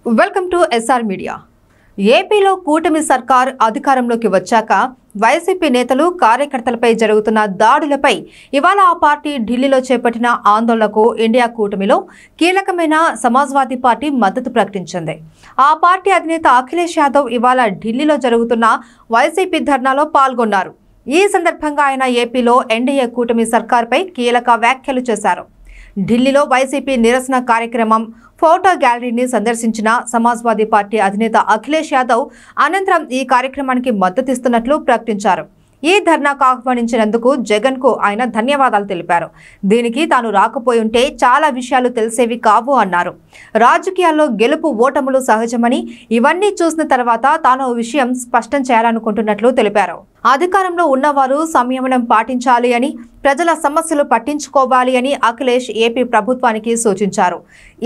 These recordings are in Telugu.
Welcome to SR media. ఏపీలో కూటమి సర్కార్ అధికారంలోకి వచ్చాక వైసీపీ నేతలు కార్యకర్తలపై జరుగుతున్న దాడులపై ఇవాళ ఆ పార్టీ ఢిల్లీలో చేపట్టిన ఆందోళనకు ఇండియా కూటమిలో కీలకమైన సమాజ్వాదీ పార్టీ మద్దతు ప్రకటించింది. ఆ పార్టీ అధినేత అఖిలేష్ యాదవ్ ఇవాళ ఢిల్లీలో జరుగుతున్న వైసీపీ ధర్నాలో పాల్గొన్నారు. ఈ సందర్భంగా ఆయన ఏపీలో ఎన్డీఏ కూటమి సర్కార్పై కీలక వ్యాఖ్యలు చేశారు. ఢిల్లీలో వైసీపీ నిరసన కార్యక్రమం ఫోటో గ్యాలరీని సందర్శించిన సమాజ్వాదీ పార్టీ అధినేత అఖిలేష్ యాదవ్ అనంతరం ఈ కార్యక్రమానికి మద్దతిస్తున్నట్లు ప్రకటించారు. ఈ ధర్నాకు ఆహ్వానించినందుకు జగన్ కు ఆయన ధన్యవాదాలు తెలిపారు. దీనికి తాను రాకపోయి ఉంటే చాలా విషయాలు తెలిసేవి కావు అన్నారు. రాజకీయాల్లో గెలుపు ఓటములు సహజమని, ఇవన్నీ చూసిన తర్వాత తాను విషయం స్పష్టం చేయాలనుకుంటున్నట్లు తెలిపారు. అధికారంలో ఉన్నవారు సంయమనం పాటించాలి అని, ప్రజల సమస్యలు పట్టించుకోవాలి అని అఖిలేష్ ఏపీ ప్రభుత్వానికి సూచించారు.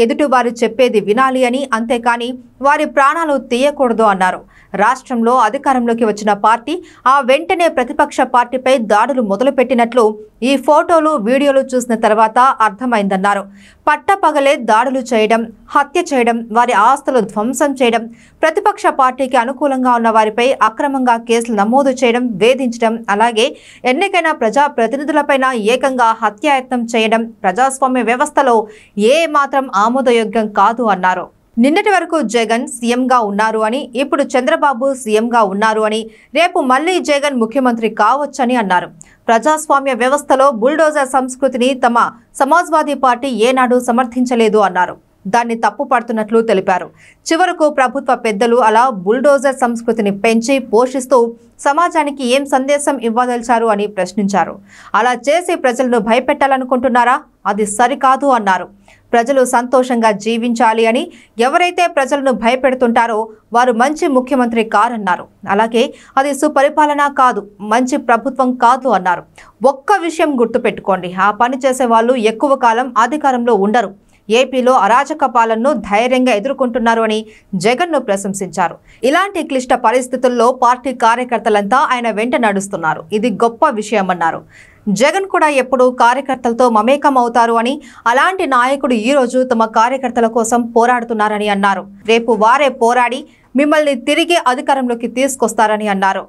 ఎదుటివారు చెప్పేది వినాలి అని, అంతేకాని వారి ప్రాణాలు తీయకూడదు అన్నారు. రాష్ట్రంలో అధికారంలోకి వచ్చిన పార్టీ ఆ వెంటనే ప్రతిపక్ష పార్టీపై దాడులు మొదలుపెట్టినట్లు ఈ ఫోటోలు వీడియోలు చూసిన తర్వాత అర్థమైందన్నారు. పట్టపగలే దాడులు చేయడం, హత్య చేయడం, వారి ఆస్తులు ధ్వంసం చేయడం, ప్రతిపక్ష పార్టీకి అనుకూలంగా ఉన్న వారిపై అక్రమంగా కేసులు నమోదు చేయడం, వేధించడం, అలాగే ఎన్నికైన ప్రజా ప్రతినిధులపైన ఏకంగా హత్యాయత్నం చేయడం ప్రజాస్వామ్య వ్యవస్థలో ఏ మాత్రం ఆమోదయోగ్యం కాదు అన్నారు. నిన్నటి వరకు జగన్ సీఎంగా ఉన్నారు అని, ఇప్పుడు చంద్రబాబు సీఎంగా ఉన్నారు అని, రేపు మళ్లీ జగన్ ముఖ్యమంత్రి కావచ్చని అన్నారు. ప్రజాస్వామ్య వ్యవస్థలో బుల్డోజర్ సంస్కృతిని తమ సమాజ్వాదీ పార్టీ ఏనాడు సమర్థించలేదు అన్నారు. దాన్ని తప్పుపడుతున్నట్లు తెలిపారు. చివరకు ప్రభుత్వ పెద్దలు అలా బుల్డోజర్ సంస్కృతిని పెంచి పోషిస్తూ సమాజానికి ఏం సందేశం ఇవ్వదలిచారు అని ప్రశ్నించారు. అలా చేసి ప్రజలను భయపెట్టాలనుకుంటున్నారా? అది సరికాదు అన్నారు. ప్రజలు సంతోషంగా జీవించాలి అని, ఎవరైతే ప్రజలను భయపెడుతుంటారో వారు మంచి ముఖ్యమంత్రి కారన్నారు. అలాగే అది సుపరిపాలన కాదు, మంచి ప్రభుత్వం కాదు అన్నారు. ఒక్క విషయం గుర్తుపెట్టుకోండి, ఆ పని చేసే వాళ్ళు ఎక్కువ కాలం అధికారంలో ఉండరు. ఏపీలో అరాచక పాలనను ధైర్యంగా ఎదుర్కొంటున్నారు అని జగన్ను ప్రశంసించారు. ఇలాంటి క్లిష్ట పరిస్థితుల్లో పార్టీ కార్యకర్తలంతా ఆయన వెంట నడుస్తున్నారు. ఇది గొప్ప విషయమన్నారు. జగన్ కూడా ఎప్పుడు కార్యకర్తలతో మమేకం అవుతారు అని, అలాంటి నాయకుడు ఈ రోజు తమ కార్యకర్తల కోసం పోరాడుతున్నారని అన్నారు. రేపు వారే పోరాడి మిమ్మల్ని తిరిగి అధికారంలోకి తీసుకొస్తారని అన్నారు.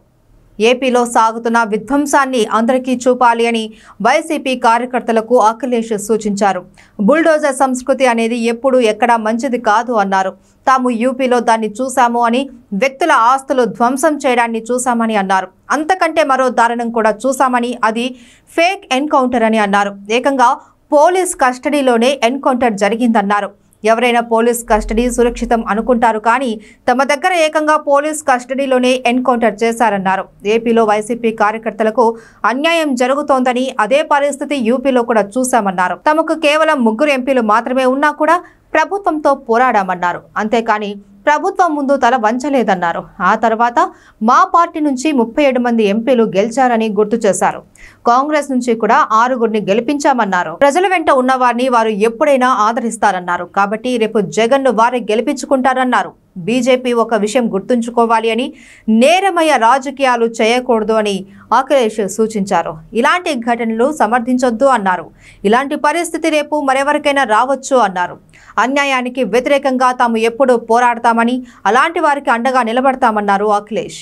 ఏపీలో సాగుతున్న విధ్వంసాన్ని అందరికీ చూపాలి అని వైసీపీ కార్యకర్తలకు అఖిలేష్ సూచించారు. బుల్డోజర్ సంస్కృతి అనేది ఎప్పుడు ఎక్కడా మంచిది కాదు అన్నారు. తాము యూపీలో దాన్ని చూశాము అని, వ్యక్తుల ఆస్తులు ధ్వంసం చేయడాన్ని చూశామని అన్నారు. అంతకంటే మరో దారుణం కూడా చూశామని, అది ఫేక్ ఎన్కౌంటర్ అని అన్నారు. ఏకంగా పోలీస్ కస్టడీలోనే ఎన్కౌంటర్ జరిగిందన్నారు. ఎవరైనా పోలీస్ కస్టడీ సురక్షితం అనుకుంటారు, కానీ తమ దగ్గర ఏకంగా పోలీస్ కస్టడీలోనే ఎన్కౌంటర్ చేశారన్నారు. ఏపీలో వైసీపీ కార్యకర్తలకు అన్యాయం జరుగుతోందని, అదే పరిస్థితి యూపీలో కూడా చూశామన్నారు. తమకు కేవలం 3 ఎంపీలు మాత్రమే ఉన్నా కూడా ప్రభుత్వంతో పోరాడామన్నారు. అంతేకాని ప్రభుత్వం ముందు తల వంచలేదన్నారు. ఆ తర్వాత మా పార్టీ నుంచి 37 మంది ఎంపీలు గెలిచారని గుర్తు చేశారు. కాంగ్రెస్ నుంచి కూడా 6గురిని గెలిపించామన్నారు. ప్రజల వెంట ఉన్నవారిని వారు ఎప్పుడైనా ఆదరిస్తారన్నారు. కాబట్టి రేపు జగన్ను వారే గెలిపించుకుంటారన్నారు. బీజేపీ ఒక విషయం గుర్తుంచుకోవాలి అని, నేరమయ రాజకీయాలు చేయకూడదు అని అఖిలేష్ సూచించారు. ఇలాంటి ఘటనలు సమర్థించొద్దు అన్నారు. ఇలాంటి పరిస్థితి రేపు మరెవరికైనా రావచ్చు అన్నారు. అన్యాయానికి వ్యతిరేకంగా తాము ఎప్పుడూ పోరాడతామని, అలాంటి వారికి అండగా నిలబడతామన్నారు అఖిలేష్.